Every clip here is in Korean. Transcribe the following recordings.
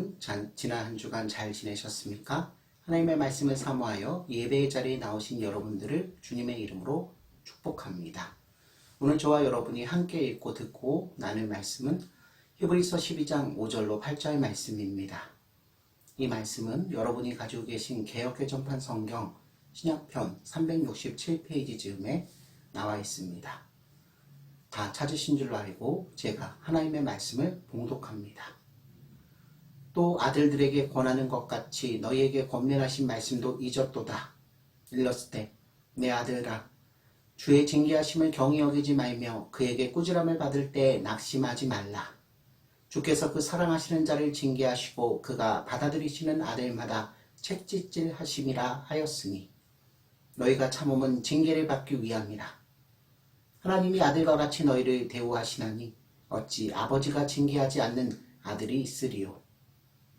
여러분, 지난 한 주간 잘 지내셨습니까? 하나님의 말씀을 사모하여 예배의 자리에 나오신 여러분들을 주님의 이름으로 축복합니다. 오늘 저와 여러분이 함께 읽고 듣고 나눌 말씀은 히브리서 12장 5절로 8절 말씀입니다. 이 말씀은 여러분이 가지고 계신 개역개정판 성경 신약편 367페이지 즈음에 나와 있습니다. 다 찾으신 줄로 알고 제가 하나님의 말씀을 봉독합니다. 또 아들들에게 권하는 것 같이 너희에게 권면하신 말씀도 잊었도다. 일렀으되 내 아들아 주의 징계하심을 경히 여기지 말며 그에게 꾸지람을 받을 때 낙심하지 말라. 주께서 그 사랑하시는 자를 징계하시고 그가 받아들이시는 아들마다 책짓질 하심이라 하였으니 너희가 참음은 징계를 받기 위함이라. 하나님이 아들과 같이 너희를 대우하시나니 어찌 아버지가 징계하지 않는 아들이 있으리요.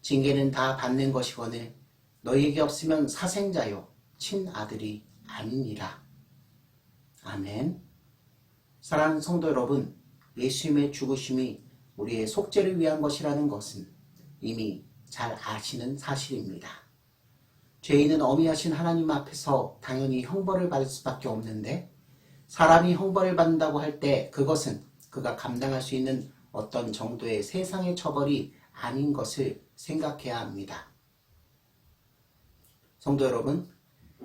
징계는 다 받는 것이거늘 너희에게 없으면 사생자요 친아들이 아니니라. 아멘. 사랑하는 성도 여러분, 예수님의 죽으심이 우리의 속죄를 위한 것이라는 것은 이미 잘 아시는 사실입니다. 죄인은 어미하신 하나님 앞에서 당연히 형벌을 받을 수밖에 없는데 사람이 형벌을 받는다고 할 때 그것은 그가 감당할 수 있는 어떤 정도의 세상의 처벌이 아닌 것을 생각해야 합니다. 성도 여러분,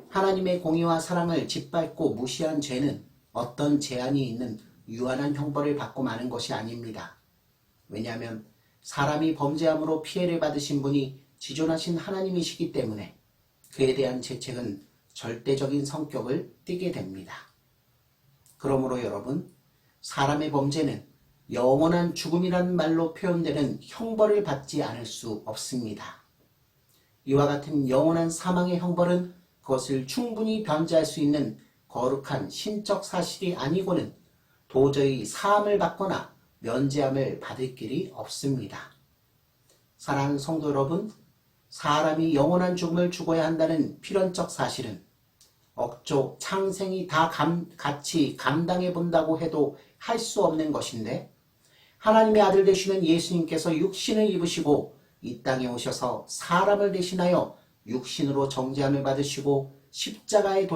하나님의 공의와 사랑을 짓밟고 무시한 죄는 어떤 제한이 있는 유한한 형벌을 받고 마는 것이 아닙니다. 왜냐하면 사람이 범죄함으로 피해를 받으신 분이 지존하신 하나님이시기 때문에 그에 대한 죄책은 절대적인 성격을 띠게 됩니다. 그러므로 여러분, 사람의 범죄는 영원한 죽음이라는 말로 표현되는 형벌을 받지 않을 수 없습니다. 이와 같은 영원한 사망의 형벌은 그것을 충분히 변제할 수 있는 거룩한 신적 사실이 아니고는 도저히 사함을 받거나 면제함을 받을 길이 없습니다. 사랑하는 성도 여러분, 사람이 영원한 죽음을 죽어야 한다는 필연적 사실은 억조 창생이 다 같이 감당해 본다고 해도 할 수 없는 것인데 하나님의 아들 되시는 예수님께서 육신을 입으시고 이 땅에 오셔서 사람을 대신하여 육신으로 정죄함을 받으시고 십자가에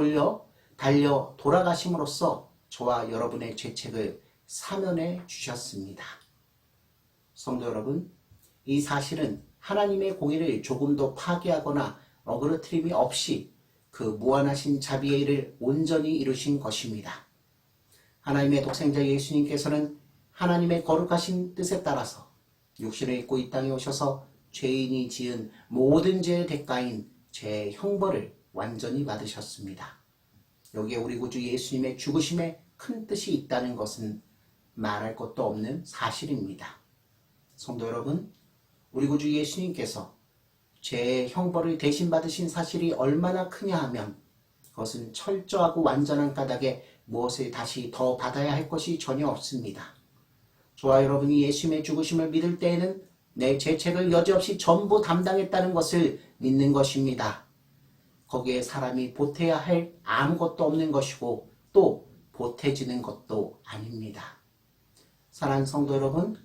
달려 돌아가심으로써 저와 여러분의 죄책을 사면해 주셨습니다. 성도 여러분, 이 사실은 하나님의 공의를 조금도 파괴하거나 어그러뜨림이 없이 그 무한하신 자비의 일을 온전히 이루신 것입니다. 하나님의 독생자 예수님께서는 하나님의 거룩하신 뜻에 따라서 육신을 입고 이 땅에 오셔서 죄인이 지은 모든 죄의 대가인 죄의 형벌을 완전히 받으셨습니다. 여기에 우리 구주 예수님의 죽으심에 큰 뜻이 있다는 것은 말할 것도 없는 사실입니다. 성도 여러분, 우리 구주 예수님께서 죄의 형벌을 대신 받으신 사실이 얼마나 크냐 하면 그것은 철저하고 완전한 까닭에 무엇을 다시 더 받아야 할 것이 전혀 없습니다. 저와 여러분이 예수님의 죽으심을 믿을 때에는 내 죄책을 여지없이 전부 담당했다는 것을 믿는 것입니다. 거기에 사람이 보태야 할 아무것도 없는 것이고 또 보태지는 것도 아닙니다. 사랑하는 성도 여러분,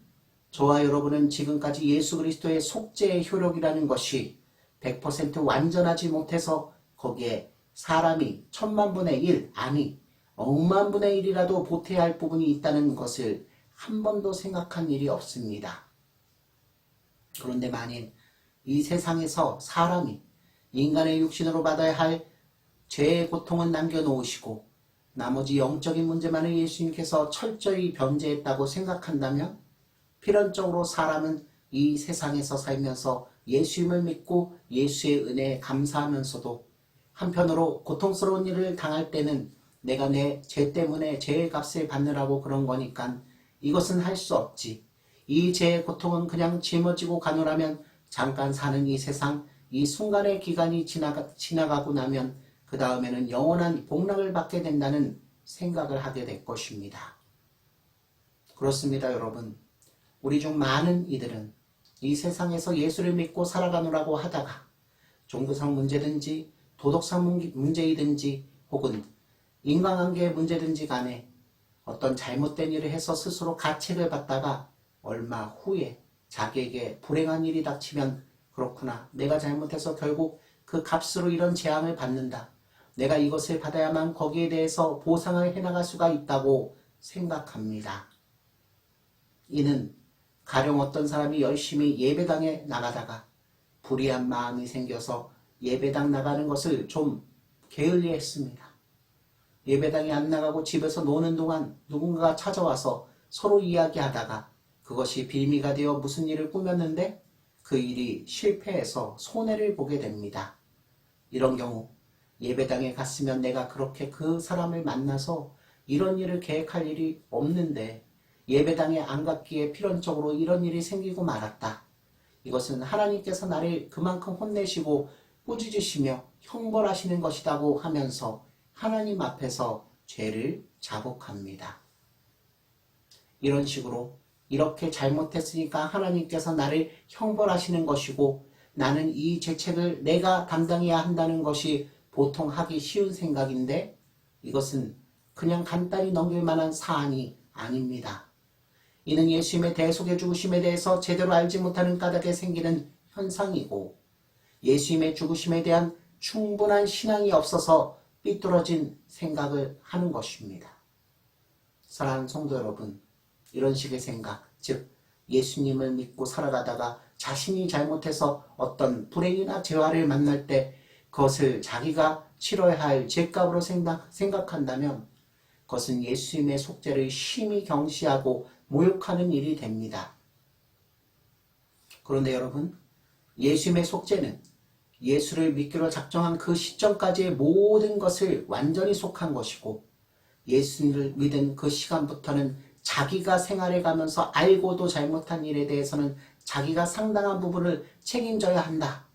저와 여러분은 지금까지 예수 그리스도의 속죄의 효력이라는 것이 100% 완전하지 못해서 거기에 사람이 1000만분의 1 아니 억만분의 1이라도 보태야 할 부분이 있다는 것을 한 번도 생각한 일이 없습니다. 그런데 만일 이 세상에서 사람이 인간의 육신으로 받아야 할 죄의 고통은 남겨놓으시고 나머지 영적인 문제만을 예수님께서 철저히 변제했다고 생각한다면 필연적으로 사람은 이 세상에서 살면서 예수님을 믿고 예수의 은혜에 감사하면서도 한편으로 고통스러운 일을 당할 때는 내가 내 죄 때문에 죄의 값을 받느라고 그런 거니까 이것은 할 수 없지. 이 죄의 고통은 그냥 짊어지고 가노라면 잠깐 사는 이 세상, 이 순간의 기간이 지나가고 나면 그 다음에는 영원한 복락을 받게 된다는 생각을 하게 될 것입니다. 그렇습니다, 여러분. 우리 중 많은 이들은 이 세상에서 예수를 믿고 살아가노라고 하다가 종교상 문제든지 도덕상 문제이든지 혹은 인간관계의 문제든지 간에 어떤 잘못된 일을 해서 스스로 가책을 받다가 얼마 후에 자기에게 불행한 일이 닥치면 그렇구나. 내가 잘못해서 결국 그 값으로 이런 재앙을 받는다. 내가 이것을 받아야만 거기에 대해서 보상을 해나갈 수가 있다고 생각합니다. 이는 가령 어떤 사람이 열심히 예배당에 나가다가 불의한 마음이 생겨서 예배당 나가는 것을 좀 게을리했습니다. 예배당에 안 나가고 집에서 노는 동안 누군가가 찾아와서 서로 이야기하다가 그것이 빌미가 되어 무슨 일을 꾸몄는데 그 일이 실패해서 손해를 보게 됩니다. 이런 경우 예배당에 갔으면 내가 그렇게 그 사람을 만나서 이런 일을 계획할 일이 없는데 예배당에 안 갔기에 필연적으로 이런 일이 생기고 말았다. 이것은 하나님께서 나를 그만큼 혼내시고 꾸짖으시며 형벌하시는 것이라고 하면서 하나님 앞에서 죄를 자복합니다. 이런 식으로 이렇게 잘못했으니까 하나님께서 나를 형벌하시는 것이고 나는 이 죄책을 내가 담당해야 한다는 것이 보통 하기 쉬운 생각인데 이것은 그냥 간단히 넘길 만한 사안이 아닙니다. 이는 예수님의 대속의 죽으심에 대해서 제대로 알지 못하는 까닭에 생기는 현상이고 예수님의 죽으심에 대한 충분한 신앙이 없어서 삐뚤어진 생각을 하는 것입니다. 사랑하는 성도 여러분, 이런 식의 생각, 즉 예수님을 믿고 살아가다가 자신이 잘못해서 어떤 불행이나 재화를 만날 때 그것을 자기가 치러야 할 죄값으로 생각한다면 그것은 예수님의 속죄를 심히 경시하고 모욕하는 일이 됩니다. 그런데 여러분, 예수님의 속죄는 예수를 믿기로 작정한 그 시점까지의 모든 것을 완전히 속한 것이고 예수를 믿은 그 시간부터는 자기가 생활해 가면서 알고도 잘못한 일에 대해서는 자기가 상당한 부분을 책임져야 한다.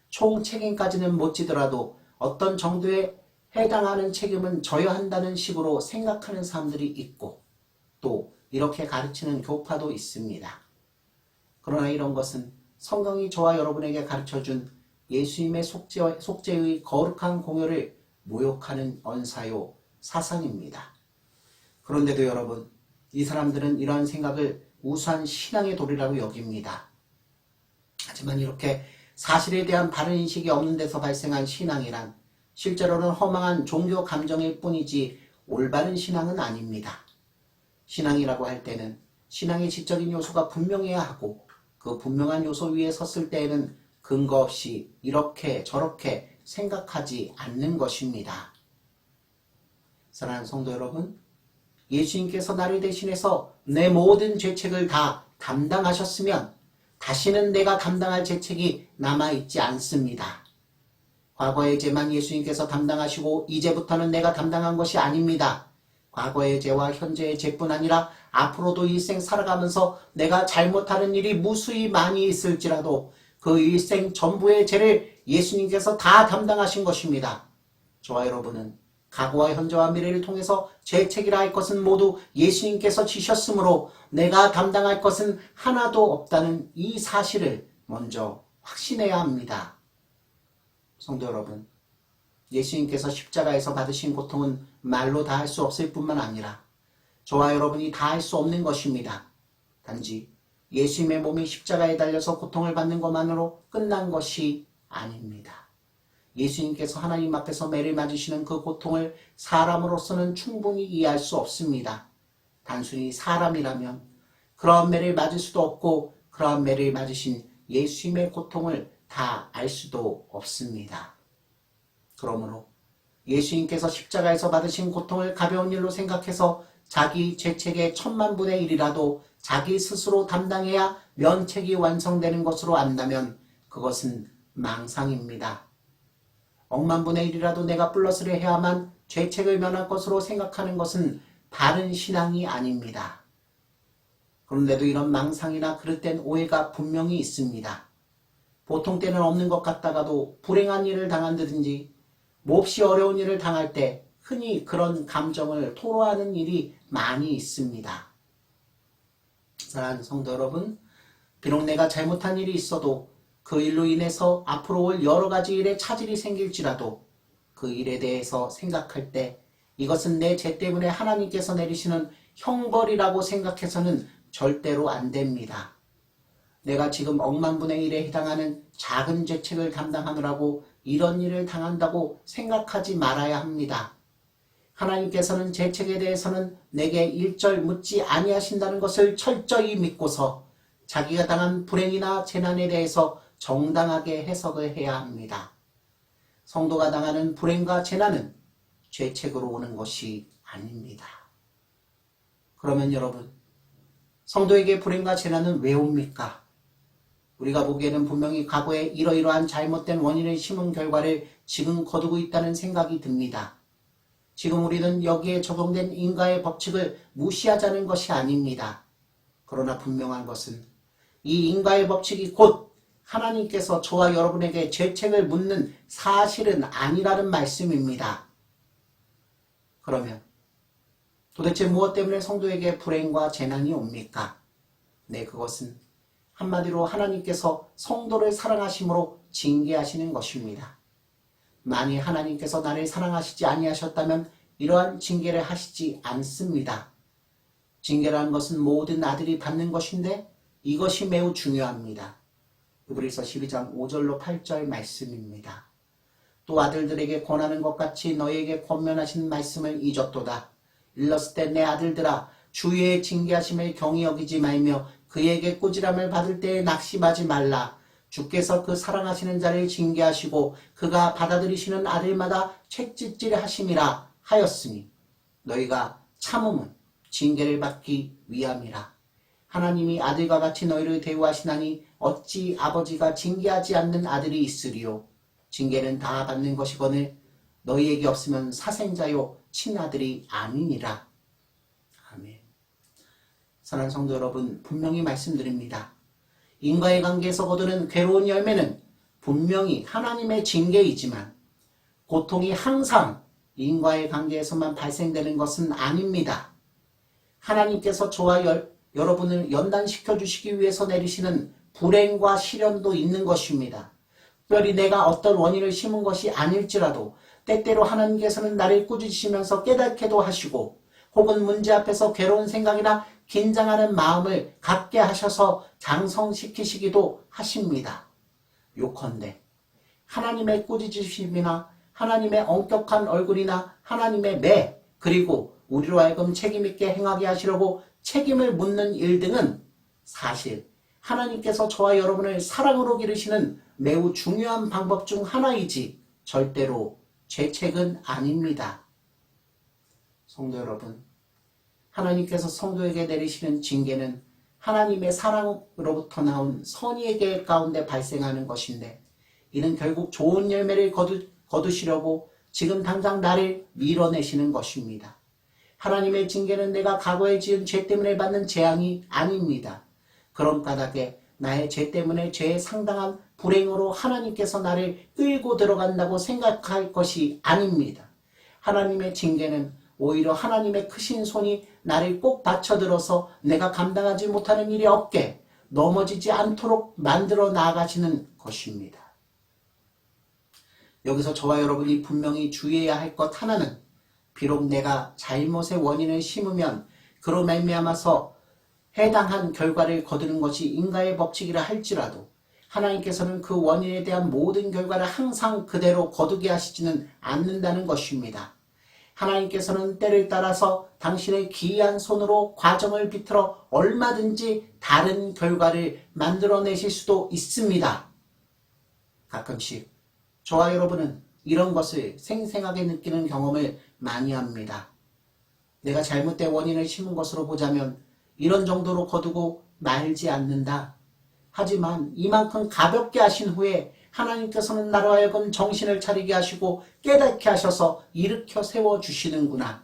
총 책임까지는 못 지더라도 어떤 정도에 해당하는 책임은 져야 한다는 식으로 생각하는 사람들이 있고 또 이렇게 가르치는 교파도 있습니다. 그러나 이런 것은 성경이 저와 여러분에게 가르쳐준 예수님의 속죄의 거룩한 공효를 모욕하는 언사요 사상입니다. 그런데도 여러분, 이 사람들은 이러한 생각을 우수한 신앙의 도리라고 여깁니다. 하지만 이렇게 사실에 대한 바른 인식이 없는 데서 발생한 신앙이란 실제로는 허망한 종교 감정일 뿐이지 올바른 신앙은 아닙니다. 신앙이라고 할 때는 신앙의 지적인 요소가 분명해야 하고 그 분명한 요소 위에 섰을 때에는 근거 없이 이렇게 저렇게 생각하지 않는 것입니다. 사랑하는 성도 여러분, 예수님께서 나를 대신해서 내 모든 죄책을 다 담당하셨으면 다시는 내가 감당할 죄책이 남아있지 않습니다. 과거의 죄만 예수님께서 담당하시고 이제부터는 내가 담당한 것이 아닙니다. 과거의 죄와 현재의 죄뿐 아니라 앞으로도 일생 살아가면서 내가 잘못하는 일이 무수히 많이 있을지라도 그 일생 전부의 죄를 예수님께서 다 담당하신 것입니다. 저와 여러분은 과거와 현재와 미래를 통해서 죄책이라 할 것은 모두 예수님께서 지셨으므로 내가 담당할 것은 하나도 없다는 이 사실을 먼저 확신해야 합니다. 성도 여러분, 예수님께서 십자가에서 받으신 고통은 말로 다 할 수 없을 뿐만 아니라 저와 여러분이 다 할 수 없는 것입니다. 단지 예수님의 몸이 십자가에 달려서 고통을 받는 것만으로 끝난 것이 아닙니다. 예수님께서 하나님 앞에서 매를 맞으시는 그 고통을 사람으로서는 충분히 이해할 수 없습니다. 단순히 사람이라면 그러한 매를 맞을 수도 없고 그러한 매를 맞으신 예수님의 고통을 다 알 수도 없습니다. 그러므로 예수님께서 십자가에서 받으신 고통을 가벼운 일로 생각해서 자기 죄책의 10,000,000분의 1이라도 자기 스스로 담당해야 면책이 완성되는 것으로 안다면 그것은 망상입니다. 10,000,000분의 1이라도 내가 플러스를 해야만 죄책을 면할 것으로 생각하는 것은 바른 신앙이 아닙니다. 그런데도 이런 망상이나 그릇된 오해가 분명히 있습니다. 보통 때는 없는 것 같다가도 불행한 일을 당한다든지 몹시 어려운 일을 당할 때 흔히 그런 감정을 토로하는 일이 많이 있습니다. 사랑하는 성도 여러분, 비록 내가 잘못한 일이 있어도 그 일로 인해서 앞으로 올 여러 가지 일에 차질이 생길지라도 그 일에 대해서 생각할 때 이것은 내 죄 때문에 하나님께서 내리시는 형벌이라고 생각해서는 절대로 안 됩니다. 내가 지금 억만분의 1에 해당하는 작은 죄책을 담당하느라고 이런 일을 당한다고 생각하지 말아야 합니다. 하나님께서는 죄책에 대해서는 내게 일절 묻지 아니하신다는 것을 철저히 믿고서 자기가 당한 불행이나 재난에 대해서 정당하게 해석을 해야 합니다. 성도가 당하는 불행과 재난은 죄책으로 오는 것이 아닙니다. 그러면 여러분, 성도에게 불행과 재난은 왜 옵니까? 우리가 보기에는 분명히 과거에 이러이러한 잘못된 원인을 심은 결과를 지금 거두고 있다는 생각이 듭니다. 지금 우리는 여기에 적용된 인과의 법칙을 무시하자는 것이 아닙니다. 그러나 분명한 것은 이 인과의 법칙이 곧 하나님께서 저와 여러분에게 죄책을 묻는 사실은 아니라는 말씀입니다. 그러면 도대체 무엇 때문에 성도에게 불행과 재난이 옵니까? 네, 그것은 한마디로 하나님께서 성도를 사랑하심으로 징계하시는 것입니다. 만일 하나님께서 나를 사랑하시지 아니하셨다면 이러한 징계를 하시지 않습니다. 징계라는 것은 모든 아들이 받는 것인데 이것이 매우 중요합니다. 히브리서 12장 5절로 8절 말씀입니다. 또 아들들에게 권하는 것 같이 너희에게 권면하신 말씀을 잊었도다. 일렀을 때 내 아들들아 주의 징계하심을 경히 여기지 말며 그에게 꾸지람을 받을 때에 낙심하지 말라. 주께서 그 사랑하시는 자를 징계하시고 그가 받아들이시는 아들마다 책짓질 하심이라 하였으니 너희가 참음은 징계를 받기 위함이라. 하나님이 아들과 같이 너희를 대우하시나니 어찌 아버지가 징계하지 않는 아들이 있으리요. 징계는 다 받는 것이거늘 너희에게 없으면 사생자요 친아들이 아니니라. 아멘. 사랑하는 성도 여러분, 분명히 말씀드립니다. 인과의 관계에서 거두는 괴로운 열매는 분명히 하나님의 징계이지만 고통이 항상 인과의 관계에서만 발생되는 것은 아닙니다. 하나님께서 저와 여러분을 연단시켜 주시기 위해서 내리시는 불행과 시련도 있는 것입니다. 특별히 내가 어떤 원인을 심은 것이 아닐지라도 때때로 하나님께서는 나를 꾸짖으시면서 깨닫게도 하시고 혹은 문제 앞에서 괴로운 생각이나 긴장하는 마음을 갖게 하셔서 장성시키시기도 하십니다. 요컨대 하나님의 꾸짖으심이나 하나님의 엄격한 얼굴이나 하나님의 매 그리고 우리로 하여금 책임있게 행하게 하시려고 책임을 묻는 일 등은 사실 하나님께서 저와 여러분을 사랑으로 기르시는 매우 중요한 방법 중 하나이지 절대로 죄책은 아닙니다. 성도 여러분, 하나님께서 성도에게 내리시는 징계는 하나님의 사랑으로부터 나온 선의의 계획 가운데 발생하는 것인데 이는 결국 좋은 열매를 거두시려고 지금 당장 나를 밀어내시는 것입니다. 하나님의 징계는 내가 과거에 지은 죄 때문에 받는 재앙이 아닙니다. 그런 까닭에 나의 죄 때문에 죄에 상당한 불행으로 하나님께서 나를 끌고 들어간다고 생각할 것이 아닙니다. 하나님의 징계는 오히려 하나님의 크신 손이 나를 꼭 받쳐들어서 내가 감당하지 못하는 일이 없게 넘어지지 않도록 만들어 나아가시는 것입니다. 여기서 저와 여러분이 분명히 주의해야 할 것 하나는 비록 내가 잘못의 원인을 심으면 그로 말미암아서 해당한 결과를 거두는 것이 인과의 법칙이라 할지라도 하나님께서는 그 원인에 대한 모든 결과를 항상 그대로 거두게 하시지는 않는다는 것입니다. 하나님께서는 때를 따라서 당신의 기이한 손으로 과정을 비틀어 얼마든지 다른 결과를 만들어내실 수도 있습니다. 가끔씩 저와 여러분은 이런 것을 생생하게 느끼는 경험을 많이 합니다. 내가 잘못된 원인을 심은 것으로 보자면 이런 정도로 거두고 말지 않는다. 하지만 이만큼 가볍게 하신 후에 하나님께서는 나로 하여금 정신을 차리게 하시고 깨닫게 하셔서 일으켜 세워주시는구나.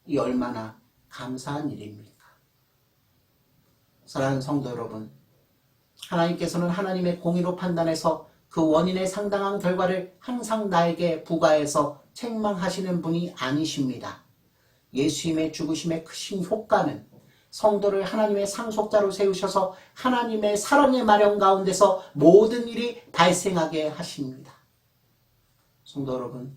이 얼마나 감사한 일입니까? 사랑하는 성도 여러분, 하나님께서는 하나님의 공의로 판단해서 그 원인에 상당한 결과를 항상 나에게 부과해서 책망하시는 분이 아니십니다. 예수님의 죽으심의 크신 효과는 성도를 하나님의 상속자로 세우셔서 하나님의 사랑의 마련 가운데서 모든 일이 발생하게 하십니다. 성도 여러분,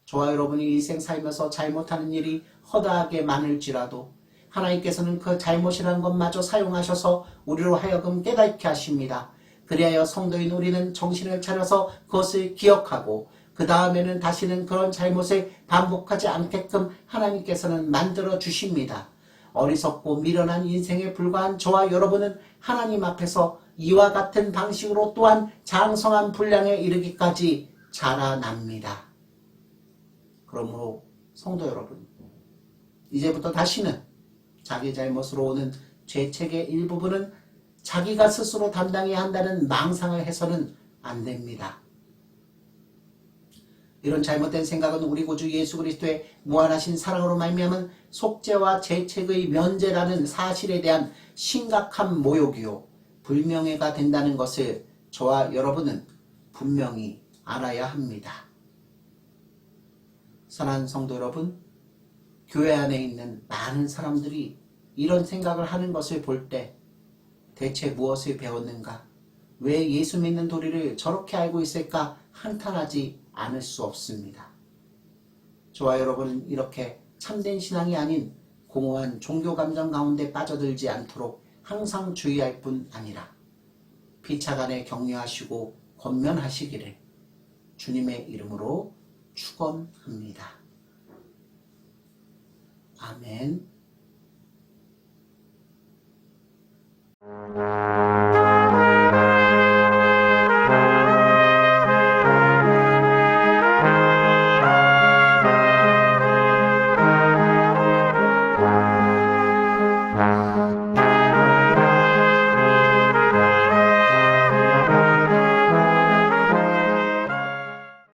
저와 여러분이 일생 살면서 잘못하는 일이 허다하게 많을지라도 하나님께서는 그 잘못이라는 것마저 사용하셔서 우리로 하여금 깨닫게 하십니다. 그리하여 성도인 우리는 정신을 차려서 그것을 기억하고 그 다음에는 다시는 그런 잘못을 반복하지 않게끔 하나님께서는 만들어 주십니다. 어리석고 미련한 인생에 불과한 저와 여러분은 하나님 앞에서 이와 같은 방식으로 또한 장성한 분량에 이르기까지 자라납니다. 그러므로 성도 여러분, 이제부터 다시는 자기 잘못으로 오는 죄책의 일부분은 자기가 스스로 담당해야 한다는 망상을 해서는 안 됩니다. 이런 잘못된 생각은 우리 구주 예수 그리스도의 무한하신 사랑으로 말미암은 속죄와 죄책의 면제라는 사실에 대한 심각한 모욕이요 불명예가 된다는 것을 저와 여러분은 분명히 알아야 합니다. 사랑하는 성도 여러분, 교회 안에 있는 많은 사람들이 이런 생각을 하는 것을 볼 때 대체 무엇을 배웠는가? 왜 예수 믿는 도리를 저렇게 알고 있을까? 한탄하지 않을 수 없습니다. 저와 여러분은 이렇게 참된 신앙이 아닌 공허한 종교 감정 가운데 빠져들지 않도록 항상 주의할 뿐 아니라 피차간에 격려하시고 권면하시기를 주님의 이름으로 축원합니다. 아멘.